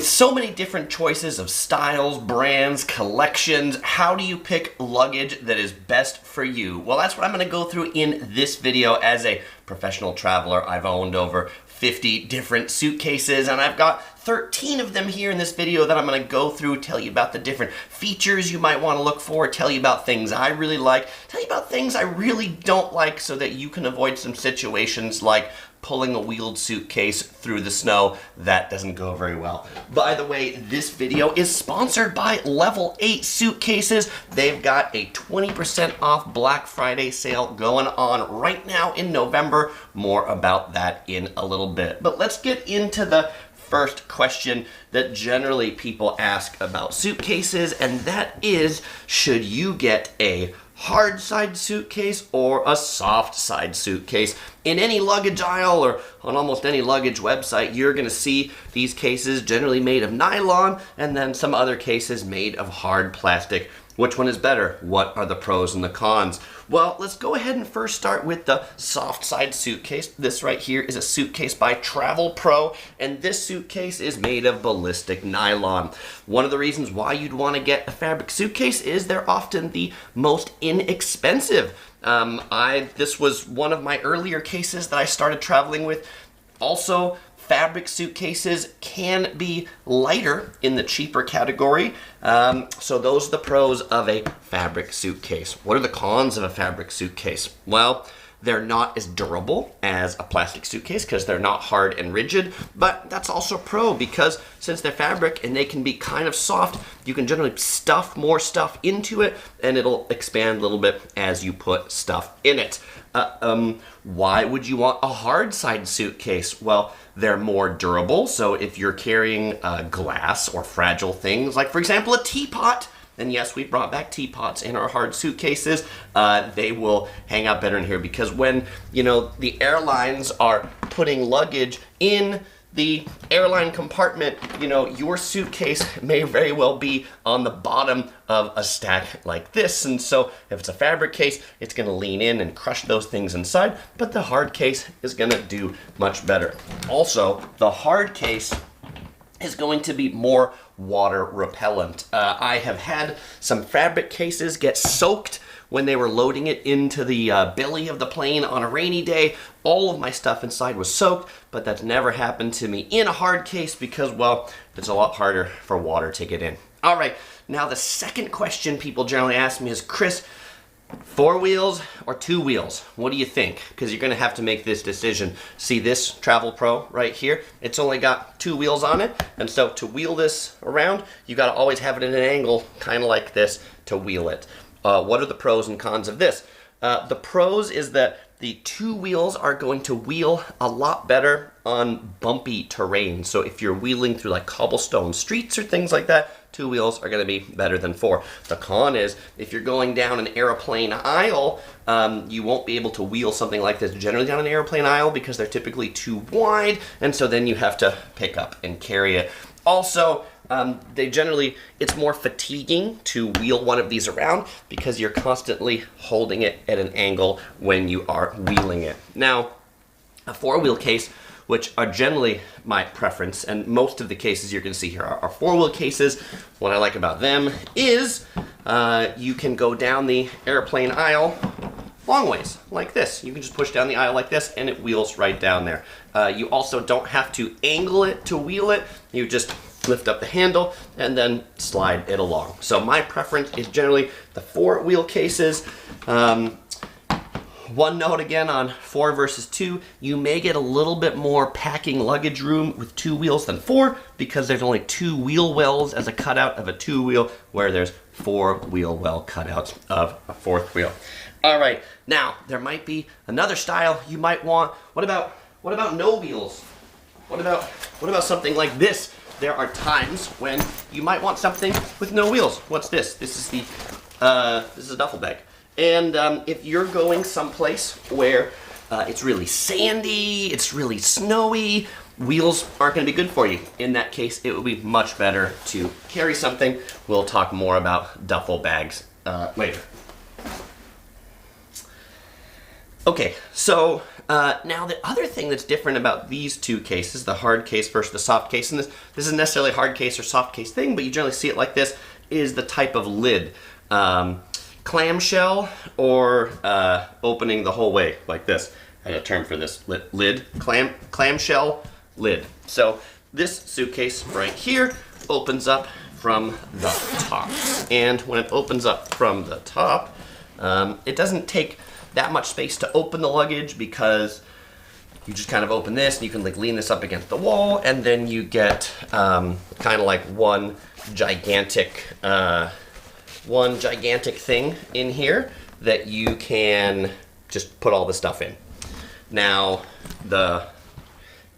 so many different choices of styles, brands, collections, how do you pick luggage that is best for you? Well, that's what I'm going to go through in this video. As a professional traveler, I've owned over 50 different suitcases, and I've got 13 of them here in this video that I'm going to go through, tell you about the different features you might want to look for, tell you about things I really like, tell you about things I really don't like so that you can avoid some situations like pulling a wheeled suitcase through the snow. That doesn't go very well. By the way, this video is sponsored by Level 8 Suitcases. They've got a 20% off Black Friday sale going on right now in November. More about that in a little bit. But let's get into the first question that generally people ask about suitcases, and that is, should you get a hard side suitcase or a soft side suitcase? In any luggage aisle or on almost any luggage website, you're going to see these cases generally made of nylon and then some other cases made of hard plastic. Which one is better? What are the pros and the cons? Well, let's go ahead and first start with the soft side suitcase. This right here is a suitcase by Travel Pro, and this suitcase is made of ballistic nylon. One of the reasons why you'd want to get a fabric suitcase is they're often the most inexpensive. This was one of my earlier cases that I started traveling with. Also, fabric suitcases can be lighter in the cheaper category. So those are the pros of a fabric suitcase. What are the cons of a fabric suitcase? Well, they're not as durable as a plastic suitcase because they're not hard and rigid, but that's also a pro because since they're fabric and they can be kind of soft, you can generally stuff more stuff into it and it'll expand a little bit as you put stuff in it. Why would you want a hard side suitcase? Well, they're more durable, so if you're carrying glass or fragile things, like for example a teapot, and yes, we brought back teapots in our hard suitcases, they will hang out better in here because when, the airlines are putting luggage in the airline compartment, your suitcase may very well be on the bottom of a stack like this. And so if it's a fabric case, it's going to lean in and crush those things inside, but the hard case is going to do much better. Also, the hard case is going to be more water repellent. I have had some fabric cases get soaked when they were loading it into the belly of the plane on a rainy day. All of my stuff inside was soaked, but that's never happened to me in a hard case because, well, it's a lot harder for water to get in. All right, now the second question people generally ask me is, Chris, 4 wheels or 2 wheels? What do you think? Because you're going to have to make this decision. See this Travel Pro right here? It's only got 2 wheels on it, and so to wheel this around, you got to always have it at an angle, kind of like this, to wheel it. What are the pros and cons of this? The pros is that the 2 wheels are going to wheel a lot better on bumpy terrain. So if you're wheeling through like cobblestone streets or things like that, 2 wheels are going to be better than 4. The con is if you're going down an airplane aisle, you won't be able to wheel something like this generally down an airplane aisle because they're typically too wide, and so then you have to pick up and carry it. Also, it's more fatiguing to wheel one of these around because you're constantly holding it at an angle when you are wheeling it. Now, a 4-wheel case, which are generally my preference, and most of the cases you're going to see here are 4-wheel cases. What I like about them is you can go down the airplane aisle long ways, like this. You can just push down the aisle like this and it wheels right down there. You also don't have to angle it to wheel it. You just lift up the handle and then slide it along. So my preference is generally the 4-wheel cases. One note again on 4 versus 2, you may get a little bit more packing luggage room with 2 wheels than 4 because there's only 2 wheel wells as a cutout of a 2-wheel, where there's 4 wheel well cutouts of a 4th wheel. All right, now there might be another style you might want. What about no wheels? What about something like this? There are times when you might want something with no wheels. What's this? This is a duffel bag. And if you're going someplace where it's really sandy, it's really snowy, wheels aren't going to be good for you. In that case, it would be much better to carry something. We'll talk more about duffel bags later. Okay, so Now, the other thing that's different about these two cases, the hard case versus the soft case, and this isn't necessarily a hard case or soft case thing, but you generally see it like this, is the type of lid. Clamshell or opening the whole way like this. I had a term for this lid. Clamshell lid. So this suitcase right here opens up from the top. And when it opens up from the top, it doesn't take that much space to open the luggage because you just kind of open this and you can like lean this up against the wall, and then you get kind of like one gigantic thing in here that you can just put all the stuff in. Now, the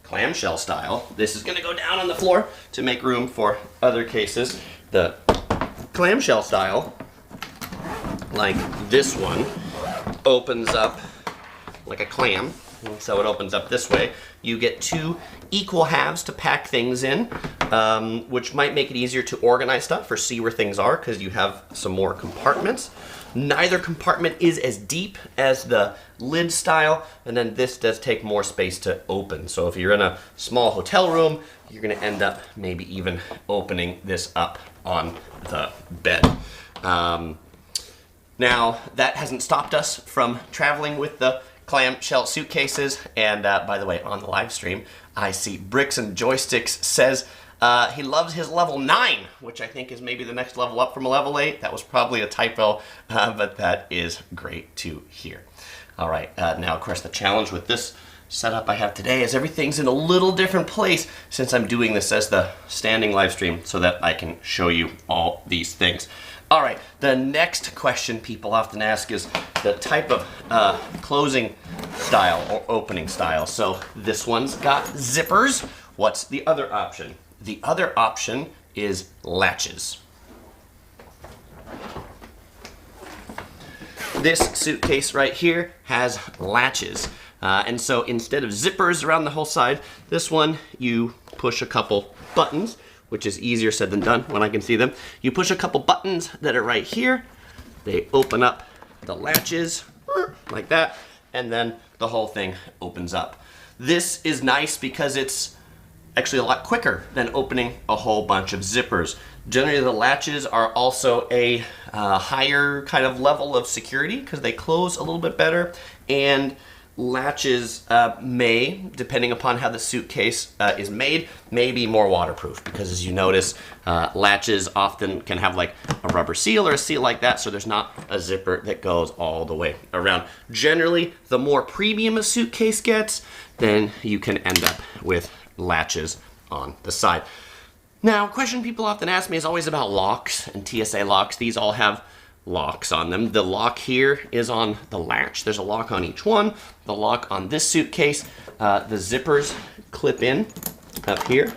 clamshell style, this is gonna go down on the floor to make room for other cases. The clamshell style, like this one, opens up like a clam. So it opens up this way. You get two equal halves to pack things in, which might make it easier to organize stuff or see where things are because you have some more compartments. Neither compartment is as deep as the lid style, and then this does take more space to open. So if you're in a small hotel room, you're gonna end up maybe even opening this up on the bed. Now, that hasn't stopped us from traveling with the clamshell suitcases, and by the way, on the live stream, I see Bricks and Joysticks says he loves his level 9, which I think is maybe the next level up from a level 8. That was probably a typo, but that is great to hear. All right, now of course the challenge with this setup I have today is everything's in a little different place since I'm doing this as the standing live stream so that I can show you all these things. All right, the next question people often ask is the type of closing style or opening style. So this one's got zippers. What's the other option? The other option is latches. This suitcase right here has latches. And so instead of zippers around the whole side, this one you push a couple buttons, which is easier said than done when I can see them. You push a couple buttons that are right here. They open up the latches like that, and then the whole thing opens up. This is nice because it's actually a lot quicker than opening a whole bunch of zippers. Generally, the latches are also a higher kind of level of security because they close a little bit better, and latches may, depending upon how the suitcase is made, may be more waterproof because, as you notice, latches often can have like a rubber seal or a seal like that, so there's not a zipper that goes all the way around. Generally, the more premium a suitcase gets, then you can end up with latches on the side. Now, a question people often ask me is always about locks and TSA locks. These all have locks on them. The lock here is on the latch. There's a lock on each one. The lock on this suitcase, the zippers clip in up here,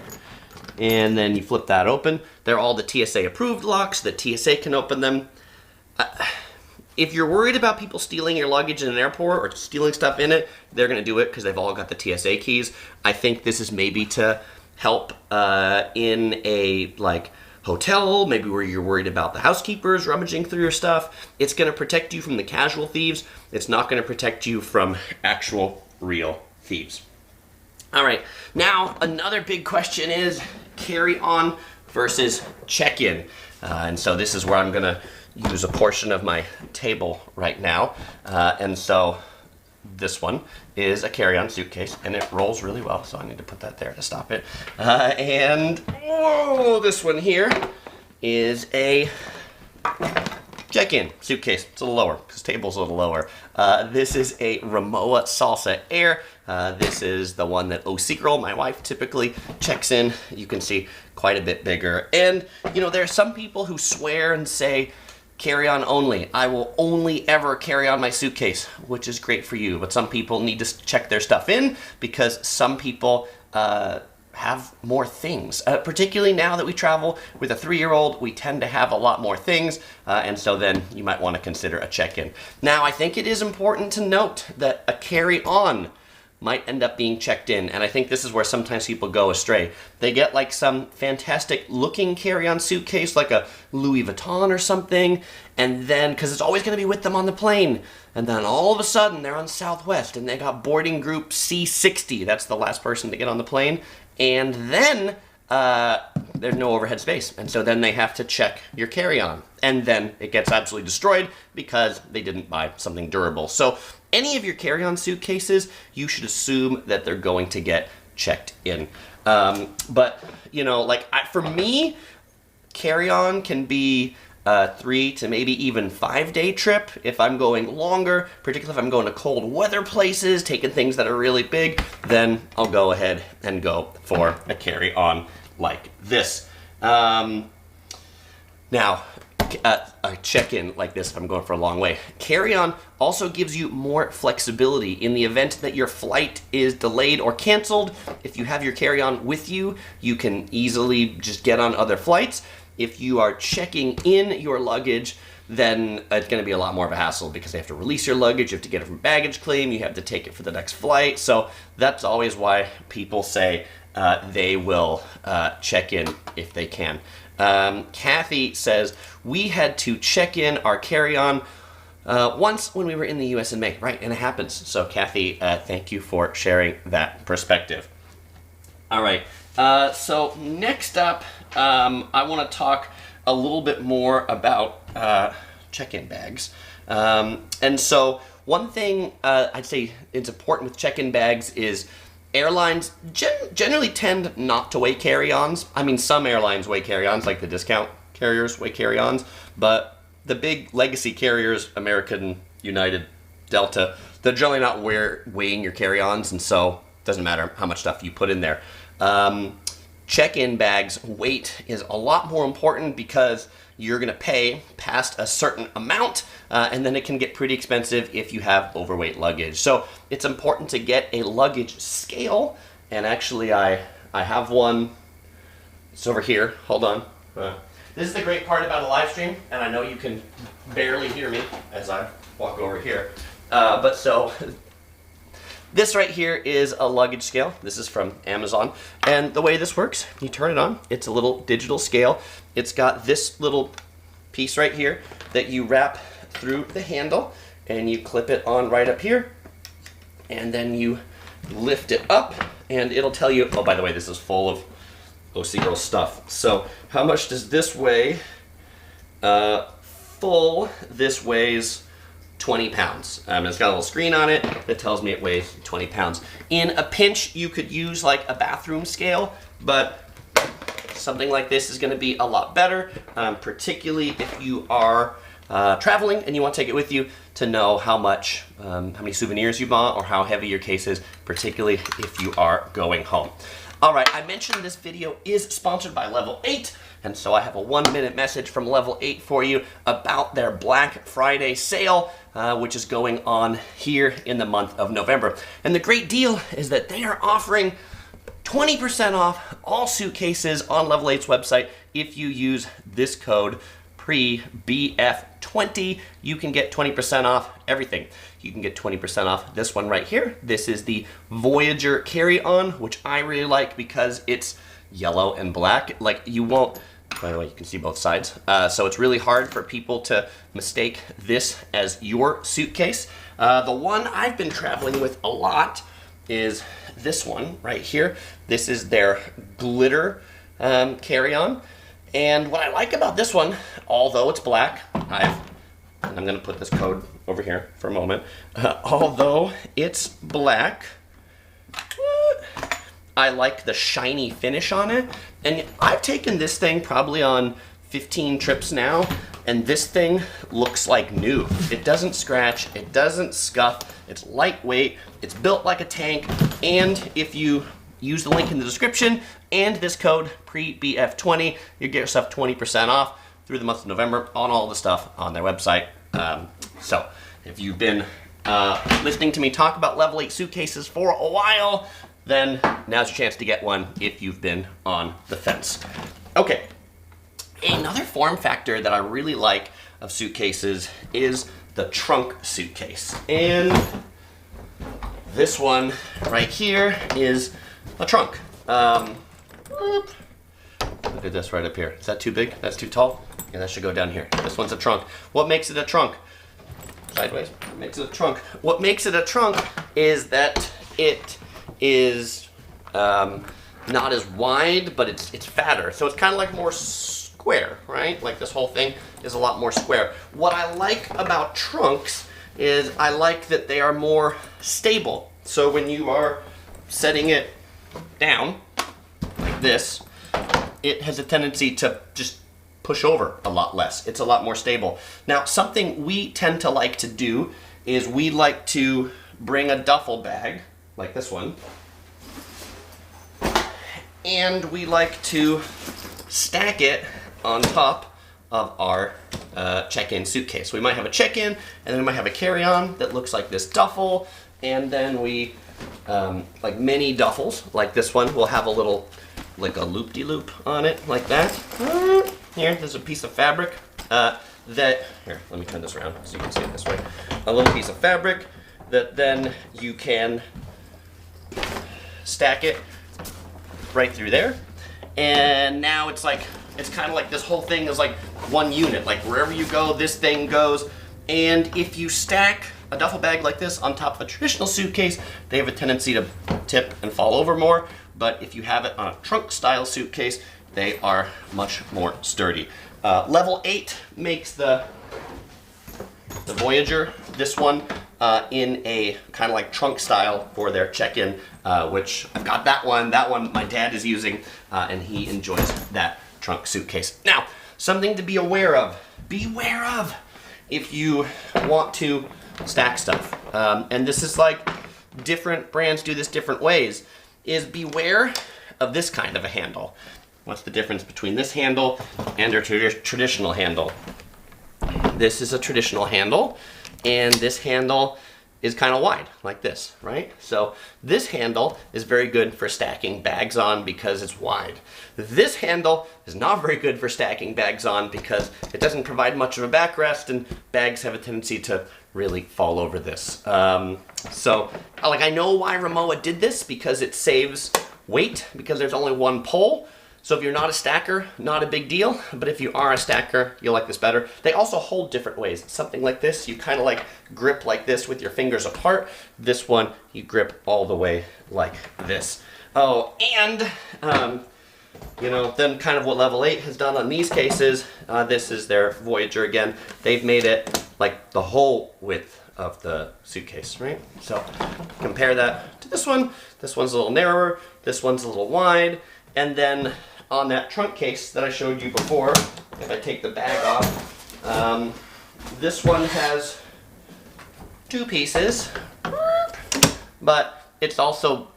and then you flip that open. They're all the TSA approved locks. The TSA can open them. If you're worried about people stealing your luggage in an airport or stealing stuff in it, they're going to do it because they've all got the TSA keys. I think this is maybe to help in a hotel, maybe where you're worried about the housekeepers rummaging through your stuff. It's going to protect you from the casual thieves. It's not going to protect you from actual real thieves. All right, now another big question is carry-on versus check-in. And so this is where I'm going to use a portion of my table right now. And so this one is a carry-on suitcase, and it rolls really well, so I need to put that there to stop it. And whoa, this one here is a check-in suitcase. It's a little lower, because the table's a little lower. This is a Rimowa Salsa Air. This is the one that OC Girl, my wife, typically checks in. You can see quite a bit bigger. And, you know, there are some people who swear and say, carry-on only. I will only ever carry on my suitcase, which is great for you. But some people need to check their stuff in because some people have more things. Particularly now that we travel with a 3-year-old, we tend to have a lot more things. And so then you might want to consider a check-in. Now, I think it is important to note that a carry-on might end up being checked in. And I think this is where sometimes people go astray. They get like some fantastic looking carry-on suitcase, like a Louis Vuitton or something, and then, because it's always going to be with them on the plane, and then all of a sudden they're on Southwest and they got boarding group C60. That's the last person to get on the plane. And then there's no overhead space. And so then they have to check your carry-on. And then it gets absolutely destroyed because they didn't buy something durable. So any of your carry-on suitcases, you should assume that they're going to get checked in. But, you know, like for me, carry-on can be a 3 to maybe even 5 day trip if I'm going longer, particularly if I'm going to cold weather places, taking things that are really big, then I'll go ahead and go for a carry-on like this. Now, a check-in like this if I'm going for a long way. Carry-on also gives you more flexibility in the event that your flight is delayed or canceled. If you have your carry-on with you, you can easily just get on other flights. If you are checking in your luggage, then it's going to be a lot more of a hassle because they have to release your luggage, you have to get it from baggage claim, you have to take it for the next flight. So that's always why people say they will check in if they can. Kathy says, we had to check in our carry-on once when we were in the US in May. Right, and it happens. So Kathy, thank you for sharing that perspective. All right, so next up, I want to talk a little bit more about check-in bags. And so one thing I'd say is important with check-in bags is airlines generally tend not to weigh carry-ons. I mean, some airlines weigh carry-ons, like the discount carriers weigh carry-ons, but the big legacy carriers, American, United, Delta, they're generally not weighing your carry-ons, and so it doesn't matter how much stuff you put in there. Check-in bags weight is a lot more important because you're going to pay past a certain amount, and then it can get pretty expensive if you have overweight luggage. So it's important to get a luggage scale, and actually I have one. It's over here. Hold on. This is the great part about a live stream, and I know you can barely hear me as I walk over here. But so this right here is a luggage scale. This is from Amazon. And the way this works, you turn it on. It's a little digital scale. It's got this little piece right here that you wrap through the handle and you clip it on right up here. And then you lift it up and it'll tell you, oh, by the way, this is full of OC Girl stuff. So how much does this weigh? Full, this weighs 20 pounds. It's got a little screen on it that tells me it weighs 20 pounds. In a pinch, you could use like a bathroom scale, but something like this is going to be a lot better, particularly if you are traveling and you want to take it with you to know how many souvenirs you bought or how heavy your case is, particularly if you are going home. All right, I mentioned this video is sponsored by Level 8, and so I have a 1-minute message from Level 8 for you about their Black Friday sale, which is going on here in the month of November. And the great deal is that they are offering 20% off all suitcases on Level 8's website. If you use this code PREBF20, you can get 20% off everything. You can get 20% off this one right here. This is the Voyager carry-on, which I really like because it's yellow and black. Like, you won't, by the way, you can see both sides. So it's really hard for people to mistake this as your suitcase. The one I've been traveling with a lot is this one right here. This is their glitter carry-on. And what I like about this one, although it's black, I'm going to put this code over here for a moment. Although it's black, I like the shiny finish on it. And I've taken this thing probably on 15 trips now, and this thing looks like new. It doesn't scratch, it doesn't scuff, it's lightweight, it's built like a tank, and if you use the link in the description and this code PREBF20, you get yourself 20% off through the month of November on all the stuff on their website. So if you've been listening to me talk about Level 8 suitcases for a while, then now's your chance to get one if you've been on the fence. Okay, another form factor that I really like of suitcases is the trunk suitcase. And This one right here is a trunk. Look at this right up here. Is that too big? That's too tall? Yeah, that should go down here. This one's a trunk. What makes it a trunk? Sideways. What makes it a trunk? What makes it a trunk is that it is not as wide, but it's fatter. So it's kind of like more square, right? Like this whole thing is a lot more square. What I like about trunks is I like that they are more stable. So when you are setting it down like this, it has a tendency to just push over a lot less. It's a lot more stable. Now, something we tend to like to do is we like to bring a duffel bag, like this one, and we like to stack it on top of our check-in suitcase. We might have a check-in, and then we might have a carry-on that looks like this duffel, and then we, like many duffels, like this one, will have a little, like a loop-de-loop on it, like that. Here, there's a piece of fabric here, let me turn this around so you can see it this way. A little piece of fabric that then you can stack it right through there. And now it's kind of like this whole thing is like one unit. Like wherever you go, this thing goes. And if you stack a duffel bag like this on top of a traditional suitcase, they have a tendency to tip and fall over more. But if you have it on a trunk style suitcase, they are much more sturdy. Level 8 makes the Voyager, this one, in a kind of like trunk style for their check-in, which I've got that one. That one my dad is using, and he enjoys that trunk suitcase. Now, something to be aware of. Beware of if you want to stack stuff. And this is like different brands do this different ways, is beware of this kind of a handle. What's the difference between this handle and a traditional handle? This is a traditional handle, and this handle is kind of wide, like this, right? So this handle is very good for stacking bags on because it's wide. This handle is not very good for stacking bags on because it doesn't provide much of a backrest, and bags have a tendency to really fall over this. So, like, I know why Rimowa did this, because it saves weight, because there's only one pole. So if you're not a stacker, not a big deal, but if you are a stacker, you'll like this better. They also hold different ways. Something like this, you kind of like grip like this with your fingers apart. This one, you grip all the way like this. Oh, and, you know, then kind of what Level 8 has done on these cases, this is their Voyager again. They've made it like the whole width of the suitcase, right? So compare that to this one. This one's a little narrower, this one's a little wide, and then on that trunk case that I showed you before, if I take the bag off, this one has two pieces, but it's also,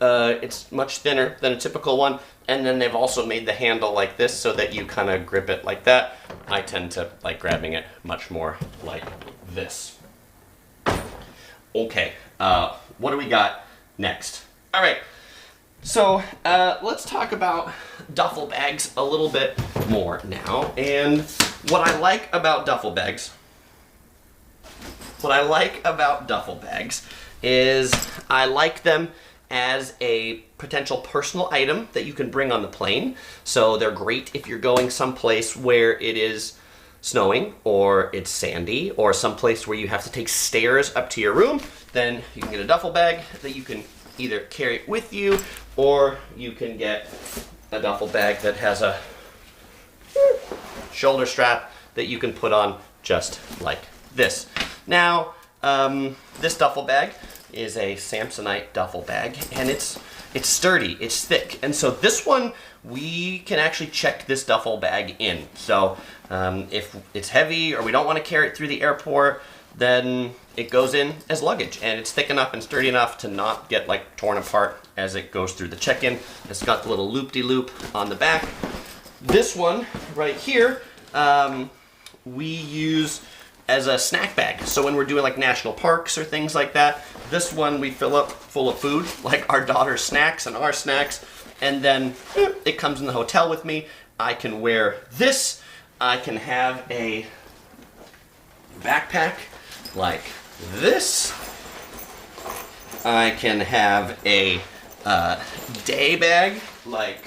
it's much thinner than a typical one, and then they've also made the handle like this so that you kind of grip it like that. I tend to like grabbing it much more like this. Okay, what do we got next? All right. So let's talk about duffel bags a little bit more now. And what I like about duffel bags, is I like them as a potential personal item that you can bring on the plane. So they're great if you're going someplace where it is snowing or it's sandy or someplace where you have to take stairs up to your room. Then you can get a duffel bag that you can either carry it with you, or you can get a duffel bag that has a shoulder strap that you can put on just like this. Now, this duffel bag is a Samsonite duffel bag, and it's sturdy, it's thick, and so this one, we can actually check this duffel bag in. So if it's heavy or we don't want to carry it through the airport, then it goes in as luggage, and it's thick enough and sturdy enough to not get like torn apart as it goes through the check-in. It's got the little loop-de-loop on the back. This one right here, we use as a snack bag. So when we're doing like national parks or things like that, this one we fill up full of food, like our daughter's snacks and our snacks, and then it comes in the hotel with me. I can wear this. I can have a backpack like this. I can have a day bag like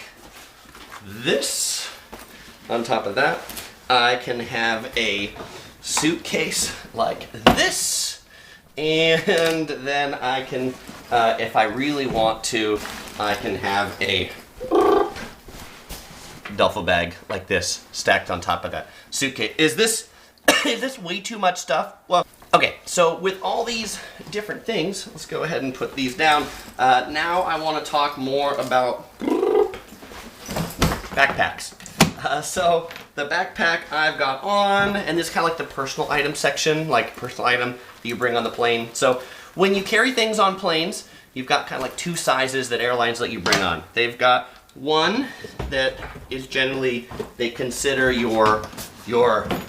this. On top of that, I can have a suitcase like this. And then I can, if I really want to, I can have a duffel bag like this stacked on top of that suitcase. Is this way too much stuff? Well, okay, so with all these different things, let's go ahead and put these down. Now I want to talk more about backpacks. So the backpack I've got on, and this is kind of like the personal item section, like personal item that you bring on the plane. So when you carry things on planes, you've got kind of like two sizes that airlines let you bring on. They've got one that is generally, they consider your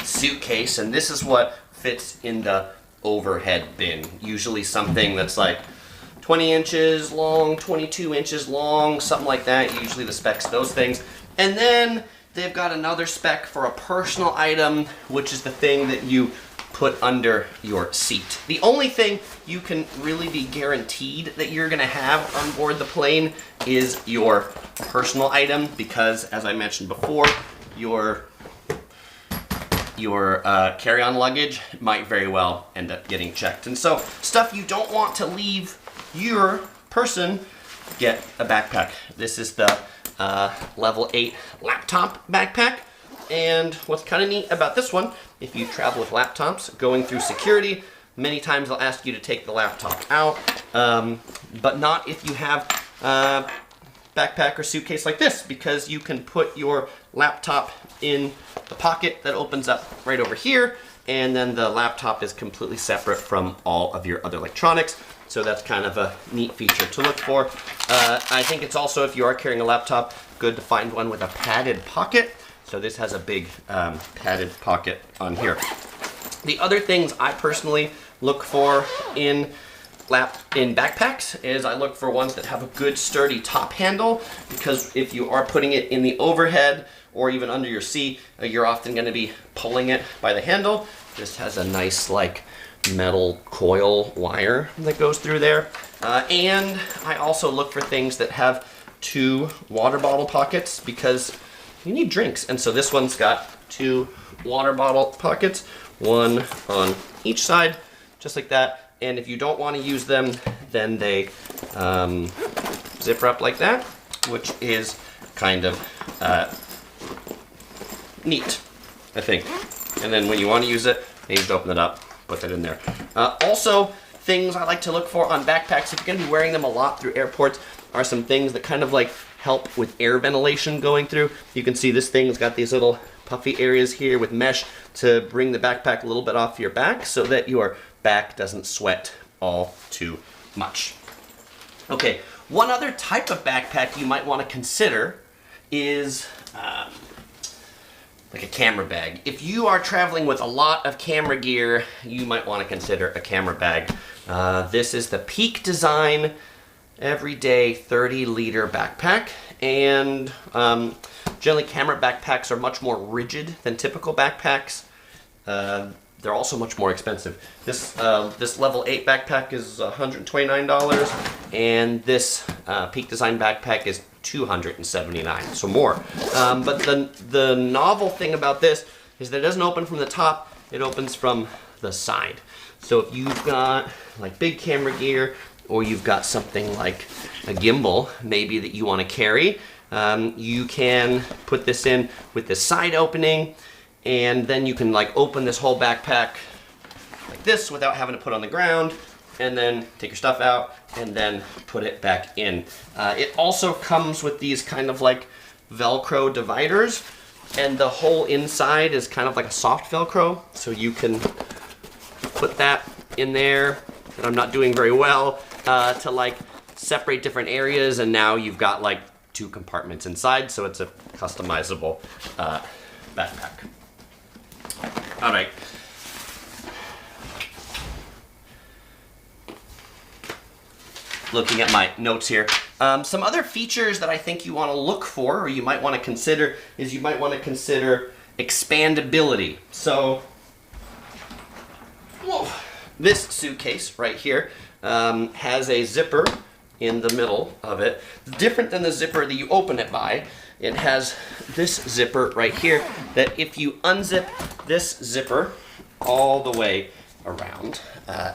suitcase, and this is what fits in the overhead bin. Usually something that's like 20 inches long, 22 inches long, something like that. Usually the specs, those things. And then they've got another spec for a personal item, which is the thing that you put under your seat. The only thing you can really be guaranteed that you're gonna have on board the plane is your personal item, because as I mentioned before, your carry-on luggage might very well end up getting checked. And so stuff you don't want to leave your person, get a backpack. This is the level 8 laptop backpack. And what's kind of neat about this one, if you travel with laptops going through security, many times they'll ask you to take the laptop out, but not if you have a backpack or suitcase like this, because you can put your laptop in the pocket that opens up right over here, and then the laptop is completely separate from all of your other electronics. So that's kind of a neat feature to look for. I think it's also, if you are carrying a laptop, good to find one with a padded pocket. So this has a big padded pocket on here. The other things I personally look for in backpacks is I look for ones that have a good sturdy top handle, because if you are putting it in the overhead or even under your seat, you're often going to be pulling it by the handle. This has a nice like metal coil wire that goes through there. And I also look for things that have 2 water bottle pockets, because you need drinks. And so this one's got 2 water bottle pockets, one on each side, just like that. And if you don't want to use them, then they zipper up like that, which is kind of neat, I think. And then when you want to use it, you just open it up, put that in there. Also, things I like to look for on backpacks, if you're going to be wearing them a lot through airports, are some things that kind of like help with air ventilation going through. You can see this thing's got these little puffy areas here with mesh to bring the backpack a little bit off your back so that your back doesn't sweat all too much. Okay, one other type of backpack you might want to consider is like a camera bag. If you are traveling with a lot of camera gear, you might want to consider a camera bag. This is the Peak Design Everyday 30-liter backpack, and generally camera backpacks are much more rigid than typical backpacks. They're also much more expensive. This level 8 backpack is $129, and this Peak Design backpack is $279, so more. But the novel thing about this is that it doesn't open from the top, it opens from the side. So if you've got like big camera gear, or you've got something like a gimbal maybe that you want to carry, you can put this in with the side opening, and then you can like open this whole backpack like this without having to put it on the ground, and then take your stuff out and then put it back in. It also comes with these kind of like Velcro dividers, and the whole inside is kind of like a soft Velcro, so you can put that in there, and I'm not doing very well, to like separate different areas, and now you've got like 2 compartments inside, so it's a customizable backpack. All right. Looking at my notes here. Some other features that I think you want to look for, or you might want to consider, is you might want to consider expandability. So, whoa, this suitcase right here, has a zipper in the middle of it. Different than the zipper that you open it by. It has this zipper right here that if you unzip this zipper all the way around,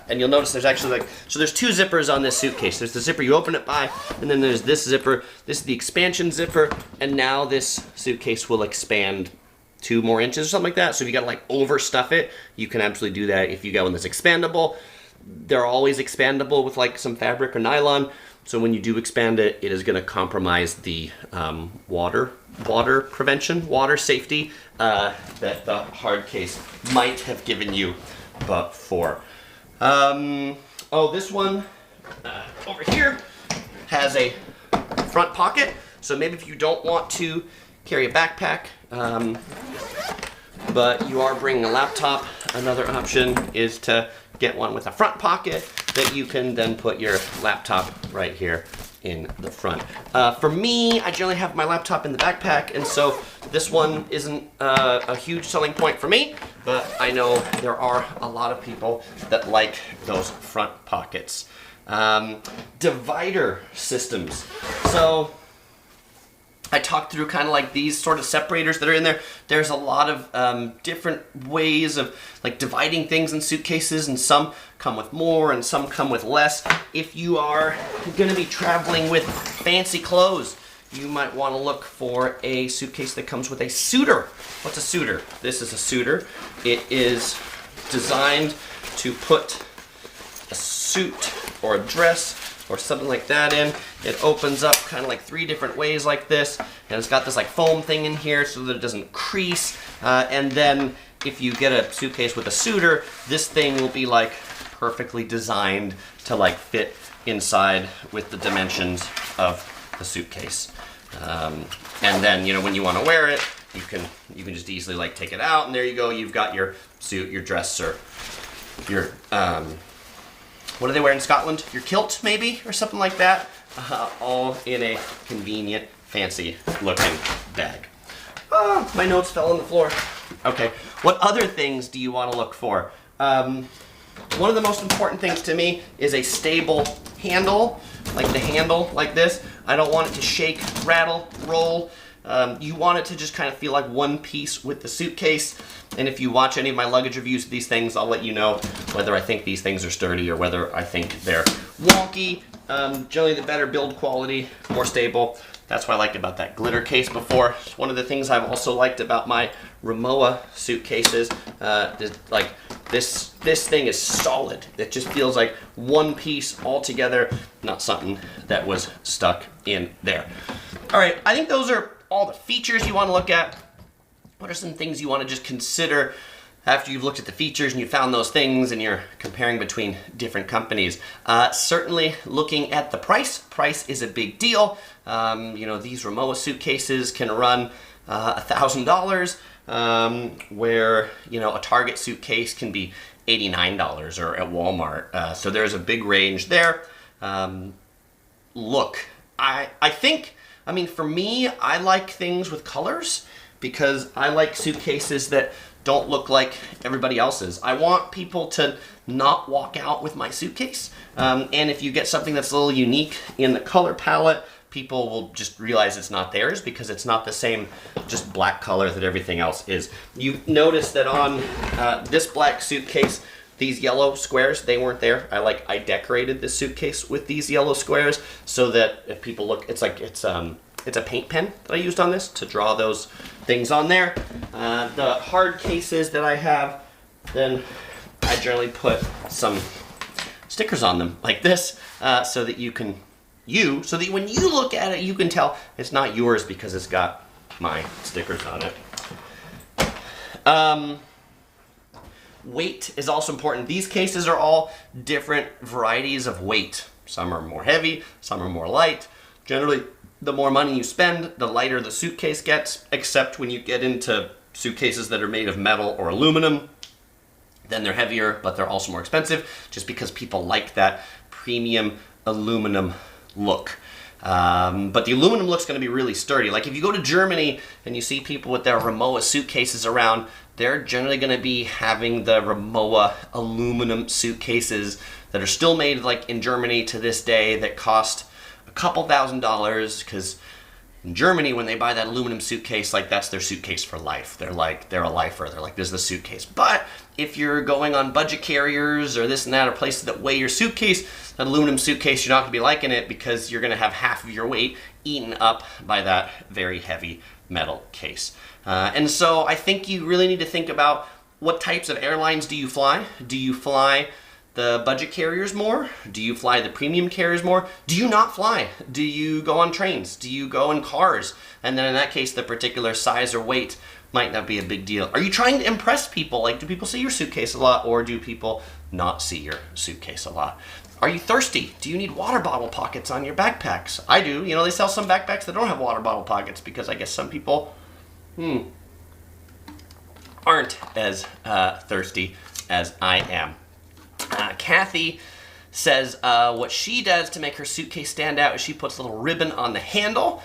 and you'll notice there's actually so there's two zippers on this suitcase. There's the zipper you open it by, and then there's this zipper. This is the expansion zipper, and now this suitcase will expand 2 more inches or something like that. So if you gotta like overstuff it, you can absolutely do that if you got one that's expandable. They're always expandable with like some fabric or nylon. So when you do expand it, it is gonna compromise the water prevention, water safety that the hard case might have given you before. Oh, this one over here has a front pocket. So maybe if you don't want to carry a backpack, but you are bringing a laptop, another option is to get one with a front pocket that you can then put your laptop right here in the front. For me, I generally have my laptop in the backpack, and so this one isn't a huge selling point for me, but I know there are a lot of people that like those front pockets. Divider systems. So I talked through kind of like these sort of separators that are in there. There's a lot of different ways of like dividing things in suitcases, and some come with more and some come with less. If you are going to be traveling with fancy clothes, you might want to look for a suitcase that comes with a suitor. What's a suitor? This is a suitor. It is designed to put a suit or a dress or something like that in. It opens up kind of like 3 different ways like this, and it's got this like foam thing in here so that it doesn't crease, and then if you get a suitcase with a suitor, this thing will be like perfectly designed to like fit inside with the dimensions of the suitcase. And then, you know, when you want to wear it, you can just easily like take it out, and there you go, you've got your suit, your dress, or your what do they wear in Scotland? Your kilt, maybe, or something like that. All in a convenient, fancy looking bag. Oh, my notes fell on the floor. Okay, what other things do you want to look for? One of the most important things to me is a stable handle, like the handle like this. I don't want it to shake, rattle, roll. You want it to just kind of feel like one piece with the suitcase. And if you watch any of my luggage reviews of these things, I'll let you know whether I think these things are sturdy or whether I think they're wonky. Generally the better build quality, more stable. That's what I liked about that glitter case before. One of the things I've also liked about my Rimowa suitcases is like this thing is solid. It just feels like one piece all together, not something that was stuck in there. All right, I think those are all the features you want to look at. What are some things you want to just consider after you've looked at the features and you found those things and you're comparing between different companies? Certainly looking at the price. Price is a big deal. You know, these Rimowa suitcases can run $1,000, where, you know, a Target suitcase can be $89 or at Walmart. So there's a big range there. Look, I think, I mean, for me, I like things with colors because I like suitcases that don't look like everybody else's. I want people to not walk out with my suitcase. And if you get something that's a little unique in the color palette, people will just realize it's not theirs because it's not the same just black color that everything else is. You notice that on this black suitcase, these yellow squares, they weren't there. I decorated this suitcase with these yellow squares so that if people look, it's a paint pen that I used on this to draw those things on there. The hard cases that I have, then I generally put some stickers on them like this, so that so that when you look at it, you can tell it's not yours because it's got my stickers on it. Weight is also important. These cases are all different varieties of weight. Some are more heavy, some are more light. Generally, the more money you spend, the lighter the suitcase gets, except when you get into suitcases that are made of metal or aluminum. Then they're heavier, but they're also more expensive, just because people like that premium aluminum look. But the aluminum look's going to be really sturdy. Like if you go to Germany and you see people with their Rimowa suitcases around, they're generally going to be having the Rimowa aluminum suitcases that are still made like in Germany to this day that cost a couple $1,000s, because in Germany, when they buy that aluminum suitcase, like that's their suitcase for life. They're a lifer. They're like, this is the suitcase. But if you're going on budget carriers or this and that, or places that weigh your suitcase, that aluminum suitcase, you're not gonna be liking it, because you're gonna have half of your weight eaten up by that very heavy metal case. And so I think you really need to think about, what types of airlines do you fly? Do you fly the budget carriers more? Do you fly the premium carriers more? Do you not fly? Do you go on trains? Do you go in cars? And then in that case, the particular size or weight might not be a big deal. Are you trying to impress people? Like, do people see your suitcase a lot, or do people not see your suitcase a lot? Are you thirsty? Do you need water bottle pockets on your backpacks? I do. You know, they sell some backpacks that don't have water bottle pockets, because I guess some people aren't as thirsty as I am. Kathy says what she does to make her suitcase stand out is she puts a little ribbon on the handle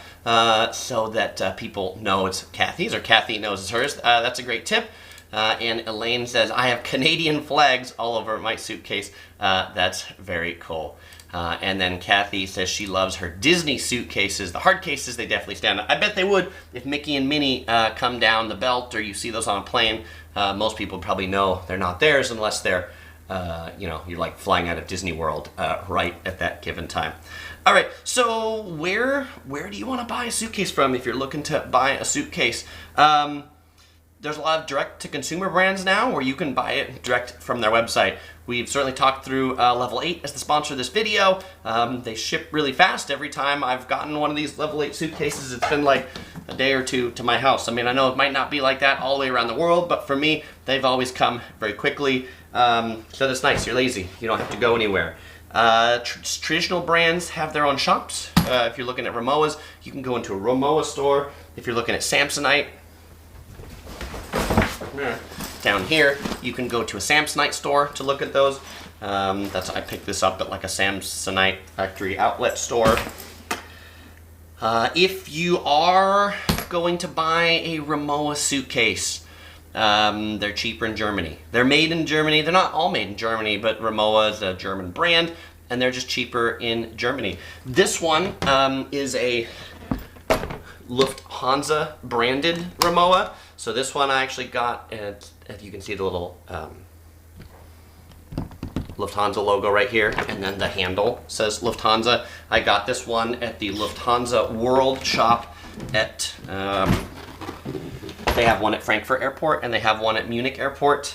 so that people know it's Kathy's, or Kathy knows it's hers. That's a great tip. And Elaine says, I have Canadian flags all over my suitcase. That's very cool. And then Kathy says she loves her Disney suitcases. The hard cases, they definitely stand out. I bet they would if Mickey and Minnie come down the belt, or you see those on a plane. Most people probably know they're not theirs unless they're you're like flying out of Disney World right at that given time. All right, so where do you want to buy a suitcase from if you're looking to buy a suitcase? There's a lot of direct-to-consumer brands now where you can buy it direct from their website. We've certainly talked through Level 8 as the sponsor of this video. They ship really fast. Every time I've gotten one of these Level 8 suitcases, it's been like a day or two to my house. I mean, I know it might not be like that all the way around the world, but for me, they've always come very quickly. So that's nice. You're lazy. You don't have to go anywhere. Traditional brands have their own shops. If you're looking at Rimowa's, you can go into a Rimowa store. If you're looking at Samsonite, down here, you can go to a Samsonite store to look at those. I picked this up at like a Samsonite factory outlet store. If you are going to buy a Rimowa suitcase, they're cheaper in Germany. They're made in Germany. They're not all made in Germany, but Rimowa is a German brand, and they're just cheaper in Germany. This one is a Lufthansa branded Rimowa. So this one I actually got, as you can see the little Lufthansa logo right here, and then the handle says Lufthansa. I got this one at the Lufthansa World Shop at, they have one at Frankfurt Airport and they have one at Munich Airport.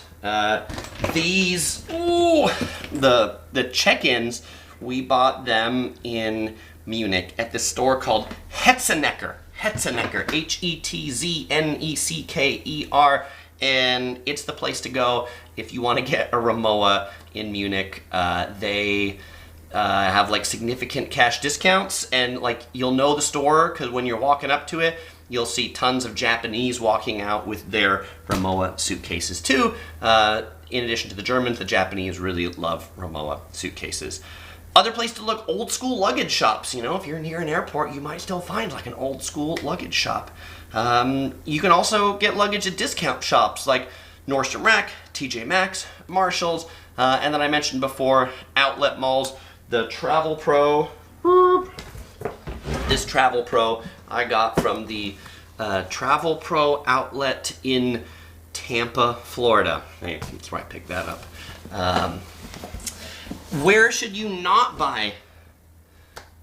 These, the check-ins, we bought them in Munich at this store called Hetzenecker, Hetznecker, and it's the place to go if you want to get a Rimowa in Munich. They have like significant cash discounts, and like you'll know the store because when you're walking up to it, you'll see tons of Japanese walking out with their Rimowa suitcases too. In addition to the Germans, the Japanese really love Rimowa suitcases. Other place to look, old school luggage shops. You know, if you're near an airport, you might still find like an old school luggage shop. You can also get luggage at discount shops like Nordstrom Rack, TJ Maxx, Marshalls, and then I mentioned before, outlet malls. The Travel Pro, this Travel Pro I got from the Travel Pro outlet in Tampa, Florida. Hey, that's where I picked that up. Where should you not buy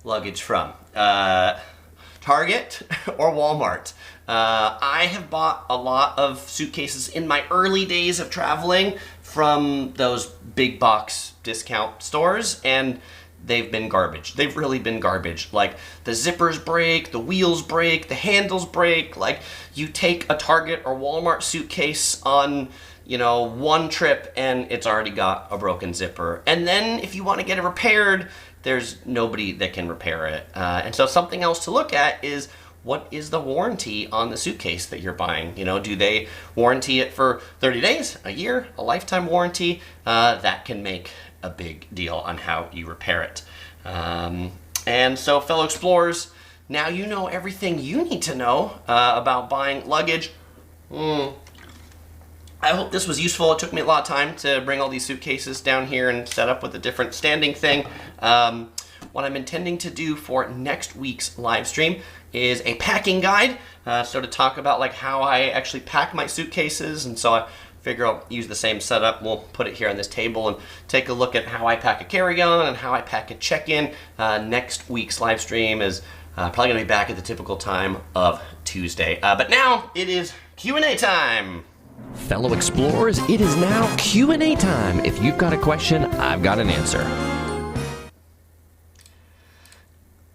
luggage from? Target or Walmart? I have bought a lot of suitcases in my early days of traveling from those big box discount stores, and they've been garbage. They've really been garbage. Like, the zippers break, the wheels break, the handles break. Like, you take a Target or Walmart suitcase on, you know, one trip and it's already got a broken zipper. And then if you want to get it repaired, there's nobody that can repair it. And so something else to look at is, what is the warranty on the suitcase that you're buying? You know, do they warranty it for 30 days, a year, a lifetime warranty? That can make a big deal on how you repair it. And so, fellow explorers, now you know everything you need to know about buying luggage. I hope this was useful. It took me a lot of time to bring all these suitcases down here and set up with a different standing thing. What I'm intending to do for next week's live stream is a packing guide. So to talk about like how I actually pack my suitcases, and so I figure I'll use the same setup. We'll put it here on this table and take a look at how I pack a carry-on and how I pack a check-in. Next week's live stream is probably gonna be back at the typical time of Tuesday. But now it is Q&A time. Fellow explorers, it is now Q&A time. If you've got a question, I've got an answer.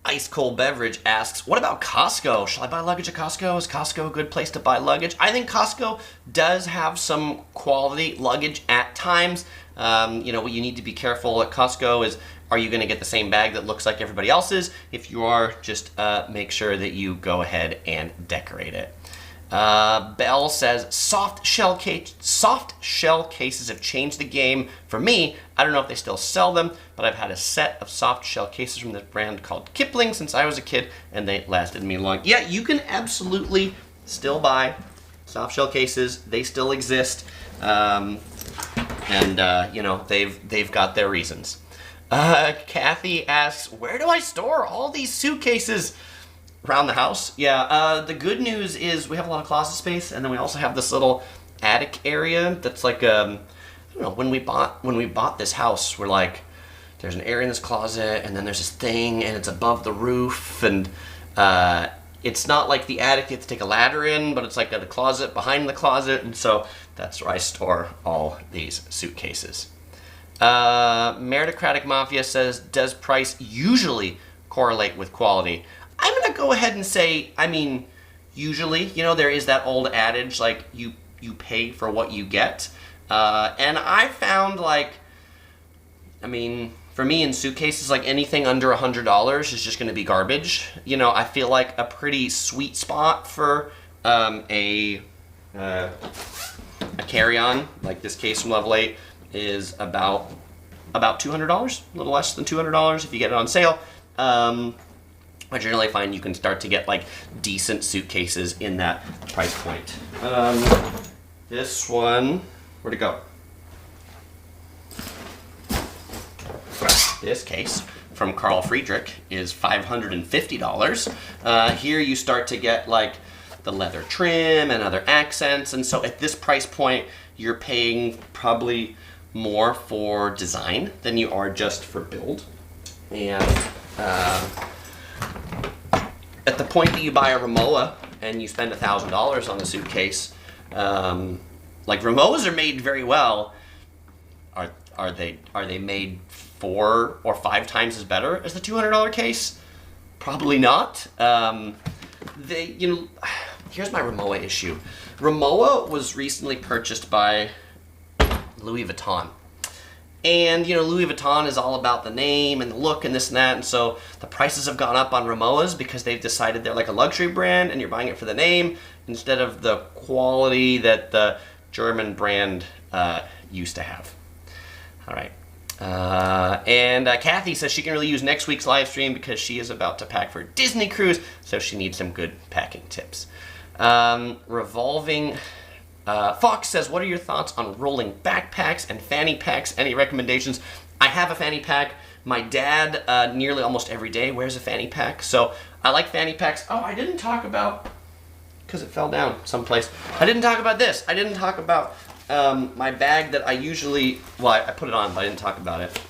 Ice Cold Beverage asks, what about Costco? Shall I buy luggage at Costco? Is Costco a good place to buy luggage? I think Costco does have some quality luggage at times. You know, what you need to be careful at Costco is, are you going to get the same bag that looks like everybody else's? If you are, just make sure that you go ahead and decorate it. Belle says, soft shell cases have changed the game for me. I don't know if they still sell them, but I've had a set of soft shell cases from this brand called Kipling since I was a kid, and they lasted me long. Yeah, you can absolutely still buy soft shell cases. They still exist, and you know, they've got their reasons. Kathy asks, where do I store all these suitcases? Around the house? Yeah, the good news is we have a lot of closet space, and then we also have this little attic area that's like, I don't know, when we bought this house, we're like, there's an area in this closet, and then there's this thing, and it's above the roof, and it's not like the attic you have to take a ladder in, but it's like a closet behind the closet, and so that's where I store all these suitcases. Meritocratic Mafia says, does price usually correlate with quality? I'm going to go ahead and say, I mean, usually, you know, there is that old adage, like, you pay for what you get. And I found, like, I mean, for me in suitcases, like, anything under $100 is just going to be garbage. You know, I feel like a pretty sweet spot for a carry-on, like this case from Level 8, is about $200, a little less than $200 if you get it on sale. I generally find you can start to get like decent suitcases in that price point. This one, where'd it go? This case from Carl Friedrich is $550. Here you start to get like the leather trim and other accents, and so at this price point you're paying probably more for design than you are just for build. And at the point that you buy a Rimowa and you spend $1,000 on the suitcase, like Rimowas are made very well. Are they made 4 or 5 times as better as the $200 case? Probably not. You know, here's my Rimowa issue. Rimowa was recently purchased by Louis Vuitton. And, you know, Louis Vuitton is all about the name and the look and this and that, and so the prices have gone up on Rimowas because they've decided they're like a luxury brand and you're buying it for the name instead of the quality that the German brand used to have. All right. And Kathy says she can really use next week's live stream because she is about to pack for a Disney cruise, so she needs some good packing tips. Revolving Fox says, what are your thoughts on rolling backpacks and fanny packs? Any recommendations? I have a fanny pack. My dad nearly almost every day wears a fanny pack, so I like fanny packs. Oh, I didn't talk about, because it fell down someplace. I didn't talk about this. I didn't talk about my bag that I usually, well, I put it on, but I didn't talk about it.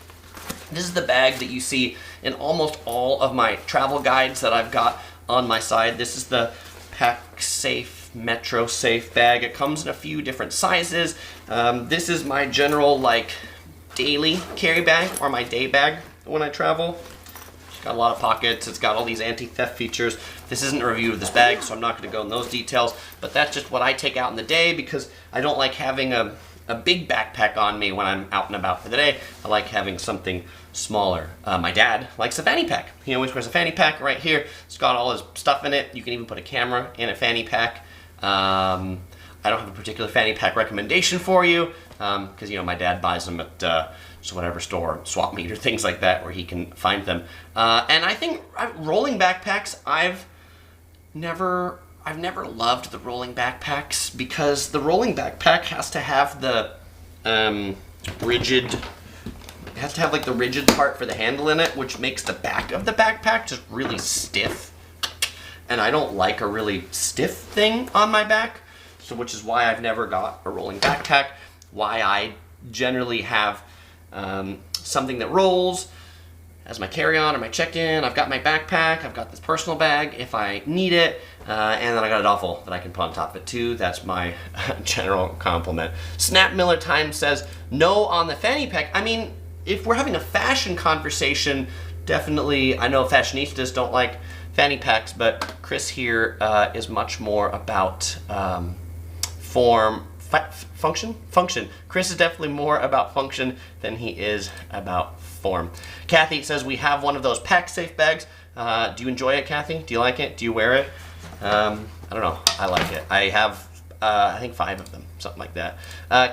This is the bag that you see in almost all of my travel guides that I've got on my side. This is the Pack Safe Metro Safe bag. It comes in a few different sizes. This is my general like daily carry bag or my day bag when I travel. It's got a lot of pockets. It's got all these anti-theft features. This isn't a review of this bag, so I'm not going to go in those details, but that's just what I take out in the day because I don't like having a big backpack on me when I'm out and about for the day. I like having something smaller. My dad likes a fanny pack. He always wears a fanny pack right here. It's got all his stuff in it. You can even put a camera in a fanny pack. I don't have a particular fanny pack recommendation for you because, you know, my dad buys them at just whatever store, swap meet or things like that where he can find them. And I think rolling backpacks, I've never I've never loved the rolling backpacks because the rolling backpack has to have the rigid. It has to have like the rigid part for the handle in it, which makes the back of the backpack just really stiff. And I don't like a really stiff thing on my back, so which is why I've never got a rolling backpack. Why I generally have something that rolls as my carry-on or my check-in. I've got my backpack, I've got this personal bag if I need it, and then I got a duffel that I can put on top of it too. That's my general compliment. Snap Miller Time says, no on the fanny pack. I mean, if we're having a fashion conversation, definitely, I know fashionistas don't like fanny packs, but Chris here is much more about function. Chris is definitely more about function than he is about form. Kathy says we have one of those pack safe bags. Do you enjoy it, Kathy? Do you like it? Do you wear it? I don't know. I like it. I have I think 5 of them, something like that.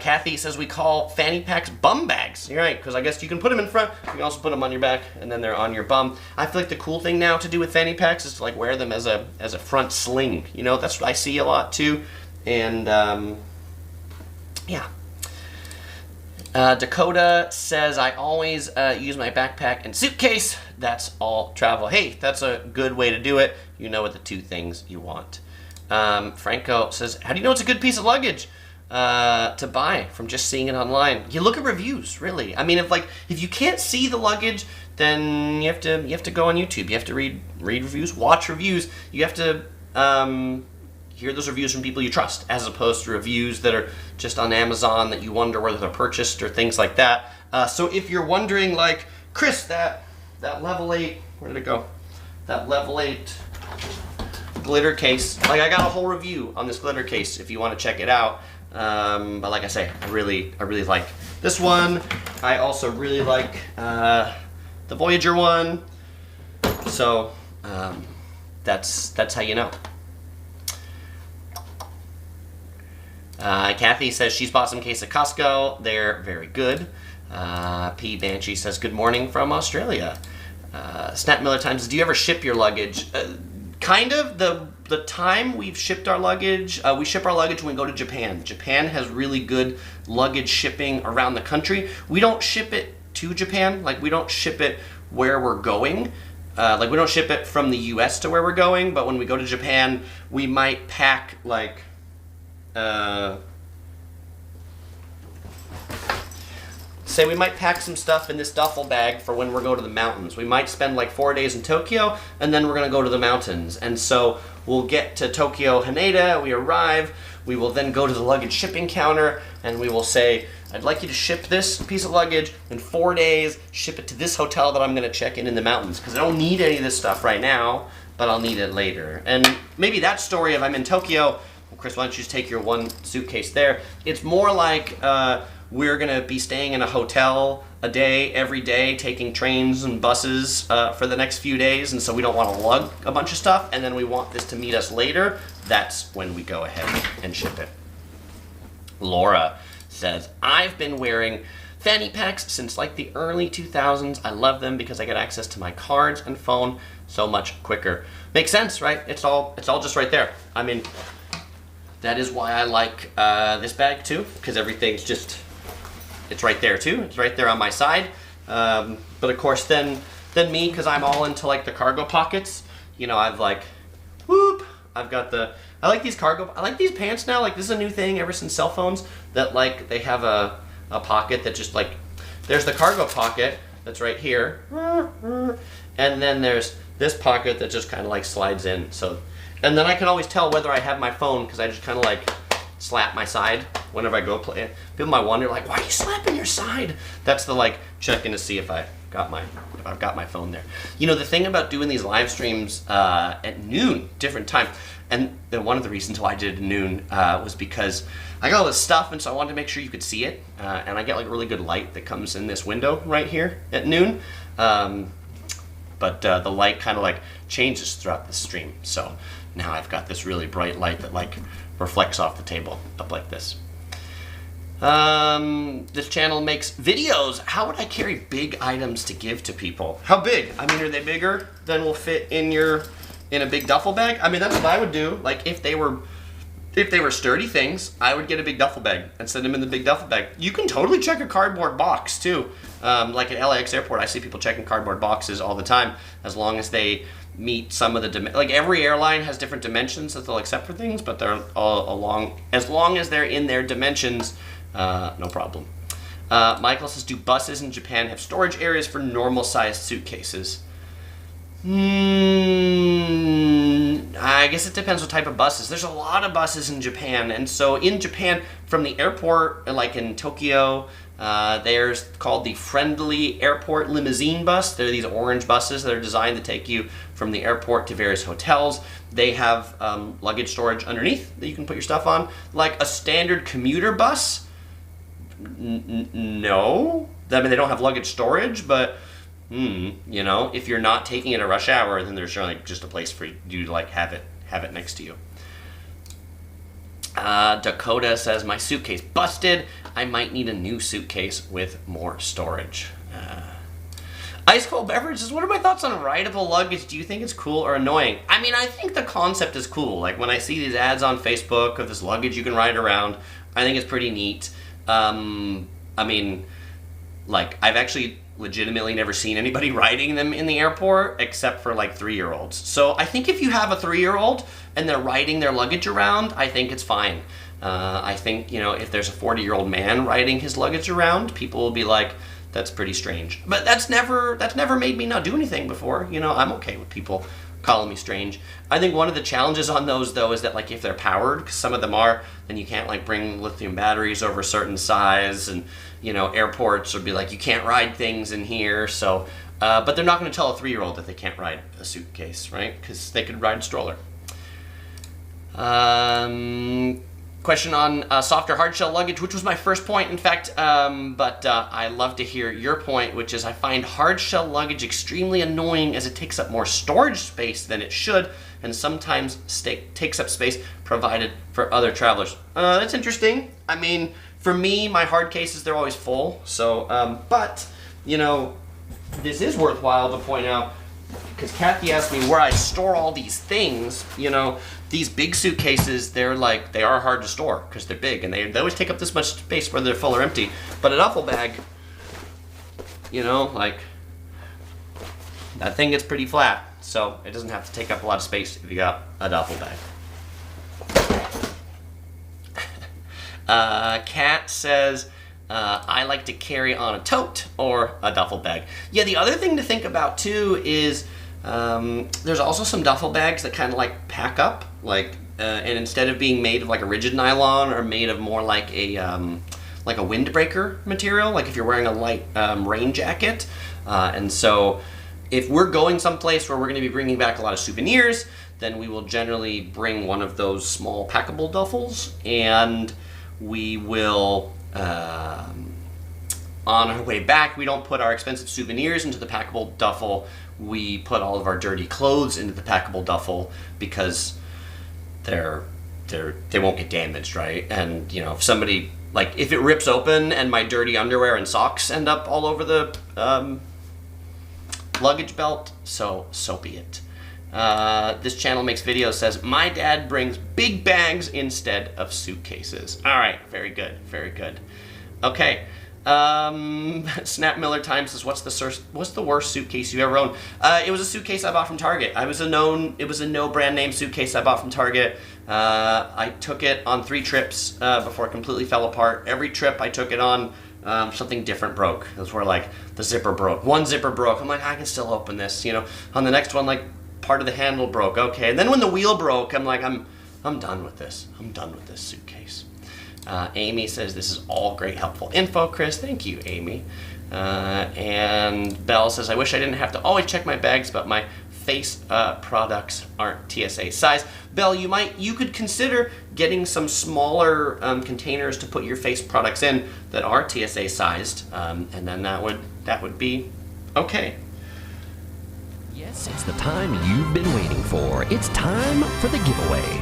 Kathy says we call fanny packs bum bags. You're right, because I guess you can put them in front, you can also put them on your back, and then they're on your bum. I feel like the cool thing now to do with fanny packs is to like wear them as a front sling. You know, that's what I see a lot too. And yeah. Dakota says I always use my backpack and suitcase. That's all travel. Hey, that's a good way to do it. You know what the 2 things you want. Franco says, how do you know it's a good piece of luggage to buy from just seeing it online? You look at reviews, really. I mean, if you can't see the luggage, then you have to go on YouTube. You have to read reviews, watch reviews. You have to hear those reviews from people you trust, as opposed to reviews that are just on Amazon that you wonder whether they're purchased or things like that. So if you're wondering, like, Chris, that level 8, where did it go? That level 8 glitter case, like, I got a whole review on this glitter case if you want to check it out. But like I say, I really like this one. I also really like the Voyager one. So that's how you know. Kathy says she's bought some case at Costco. They're very good. P. Banshee says good morning from Australia. Snap Miller Time says, do you ever ship your luggage? Kind of. The time we've shipped our luggage, we ship our luggage when we go to Japan. Japan has really good luggage shipping around the country. We don't ship it to Japan. Like, we don't ship it where we're going. Like, we don't ship it from the US to where we're going, but when we go to Japan, we might pack, like, say we might pack some stuff in this duffel bag for when we're going to the mountains. We might spend like 4 days in Tokyo, and then we're going to go to the mountains. And so we'll get to Tokyo Haneda, we arrive, we will then go to the luggage shipping counter, and we will say, I'd like you to ship this piece of luggage in 4 days, ship it to this hotel that I'm going to check in the mountains, because I don't need any of this stuff right now, but I'll need it later. And maybe that story, if I'm in Tokyo, well, Chris, why don't you just take your one suitcase there? It's more like we're going to be staying in a hotel a day, every day, taking trains and buses for the next few days, and so we don't want to lug a bunch of stuff, and then we want this to meet us later. That's when we go ahead and ship it. Laura says, I've been wearing fanny packs since like the early 2000s. I love them because I get access to my cards and phone so much quicker. Makes sense, right? It's all just right there. I mean, that is why I like this bag too, because everything's just, it's right there too. It's right there on my side. But of course then me, because I'm all into like the cargo pockets, you know, I've like, whoop, I've got I like these pants now. Like, this is a new thing ever since cell phones, that like they have a pocket that just like, there's the cargo pocket that's right here. And then there's this pocket that just kind of like slides in. So, and then I can always tell whether I have my phone, because I just kind of like slap my side whenever I go play. People might wonder, like, why are you slapping your side? That's the like checking to see if I've got my phone there. You know, the thing about doing these live streams at noon, different time, and one of the reasons why I did it at noon was because I got all this stuff, and so I wanted to make sure you could see it, and I get like really good light that comes in this window right here at noon. But the light kind of like changes throughout the stream. So now I've got this really bright light that like reflects off the table up like this. This channel makes videos. How would I carry big items to give to people? How big? I mean, are they bigger than will fit in your in a big duffel bag, I mean, that's what I would do. Like, if they were sturdy things, I would get a big duffel bag and send them in the big duffel bag. You can totally check a cardboard box too. Like at LAX airport, I see people checking cardboard boxes all the time, as long as they meet some of the like every airline has different dimensions that they'll accept for things, but they're all as long as they're in their dimensions, no problem. Michael says, do buses in Japan have storage areas for normal sized suitcases? I guess it depends what type of buses. There's a lot of buses in Japan, and so in Japan, from the airport, like in Tokyo, there's called the Friendly Airport Limousine Bus. They're these orange buses that are designed to take you from the airport to various hotels. They have luggage storage underneath that you can put your stuff on. Like a standard commuter bus, no. I mean, they don't have luggage storage, but you know, if you're not taking it at rush hour, then there's certainly just a place for you to like have it next to you. Dakota says, my suitcase busted. I might need a new suitcase with more storage. Ice Cold Beverages, what are my thoughts on rideable luggage? Do you think it's cool or annoying? I mean, I think the concept is cool. Like when I see these ads on Facebook of this luggage you can ride around, I think it's pretty neat. I mean, like I've actually legitimately never seen anybody riding them in the airport except for like 3-year-olds. So I think if you have a 3-year-old and they're riding their luggage around, I think it's fine. I think, you know, if there's a 40-year-old man riding his luggage around, people will be like, that's pretty strange. But that's never made me not do anything before. You know, I'm okay with people calling me strange. I think one of the challenges on those though is that like if they're powered, because some of them are, then you can't like bring lithium batteries over a certain size, and you know, airports would be like, you can't ride things in here. So, but they're not going to tell a 3-year-old that they can't ride a suitcase, right? Because they could ride a stroller. Question on soft or hard shell luggage, which was my first point, in fact, but I love to hear your point, which is I find hard shell luggage extremely annoying as it takes up more storage space than it should, and sometimes takes up space provided for other travelers. That's interesting. I mean, for me, my hard cases, they're always full, so, but, you know, this is worthwhile to point out, because Kathy asked me where I store all these things. You know, these big suitcases, they are hard to store because they're big, and they always take up this much space whether they're full or empty. But a duffel bag, you know, like, that thing gets pretty flat, so it doesn't have to take up a lot of space if you got a duffel bag. Kat says, I like to carry on a tote or a duffel bag. Yeah, the other thing to think about too is there's also some duffel bags that kind of like pack up, like, and instead of being made of like a rigid nylon, are made of more like a windbreaker material, like if you're wearing a light rain jacket. And so if we're going someplace where we're going to be bringing back a lot of souvenirs, then we will generally bring one of those small packable duffels, and we will, on our way back, we don't put our expensive souvenirs into the packable duffel. We put all of our dirty clothes into the packable duffel because they won't get damaged, right? And you know, if somebody, like, if it rips open and my dirty underwear and socks end up all over the luggage belt, so be it. This channel makes videos, says, my dad brings big bags instead of suitcases. All right, very good, very good. Okay, Snap Miller Time says, what's the worst suitcase you ever owned? It was a suitcase I bought from Target. It was a no brand name suitcase I bought from Target. I took it on 3 trips before it completely fell apart. Every trip I took it on, something different broke. It was where like the zipper broke. One zipper broke. I'm like, I can still open this, you know. On the next one, like, part of the handle broke. Okay, and then when the wheel broke, I'm like, I'm done with this. I'm done with this suitcase. Amy says, this is all great, helpful info, Chris. Thank you, Amy. And Belle says, I wish I didn't have to always check my bags, but my face products aren't TSA size. Belle, you could consider getting some smaller containers to put your face products in that are TSA sized, and then that would be okay. Yes, it's the time you've been waiting for. It's time for the giveaway.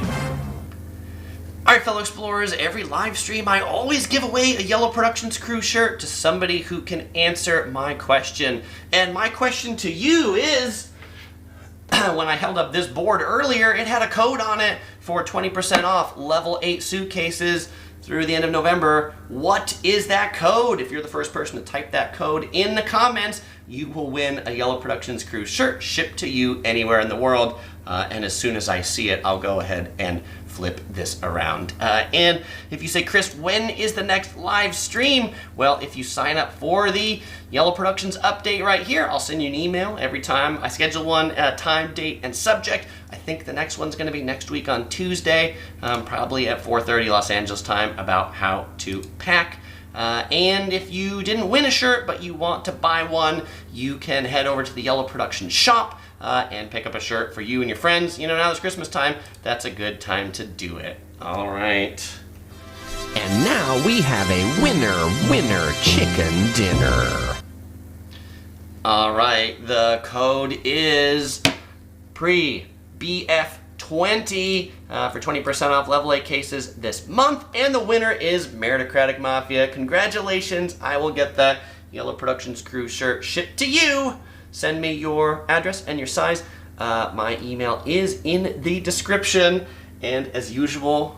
All right, fellow explorers, every live stream I always give away a Yellow Productions crew shirt to somebody who can answer my question. And my question to you is, when I held up this board earlier, it had a code on it for 20% off level 8 suitcases through the end of November. What is that code? If you're the first person to type that code in the comments, you will win a Yellow Productions Crew shirt shipped to you anywhere in the world. And as soon as I see it, I'll go ahead and flip this around. And if you say, Chris, when is the next live stream? Well, if you sign up for the Yellow Productions update right here, I'll send you an email every time I schedule one, time, date, and subject. I think the next one's going to be next week on Tuesday, probably at 4:30 Los Angeles time, about how to pack. And if you didn't win a shirt but you want to buy one, you can head over to the Yellow Productions shop and pick up a shirt for you and your friends. You know, now it's Christmas time, that's a good time to do it. All right. And now we have a winner chicken dinner. All right, the code is BF20 for 20% off level 8 cases this month, and the winner is Meritocratic Mafia. Congratulations, I will get that Yellow Productions Crew shirt shipped to you. Send me your address and your size. My email is in the description, and as usual,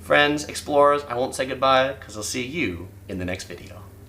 friends, explorers, I won't say goodbye because I'll see you in the next video.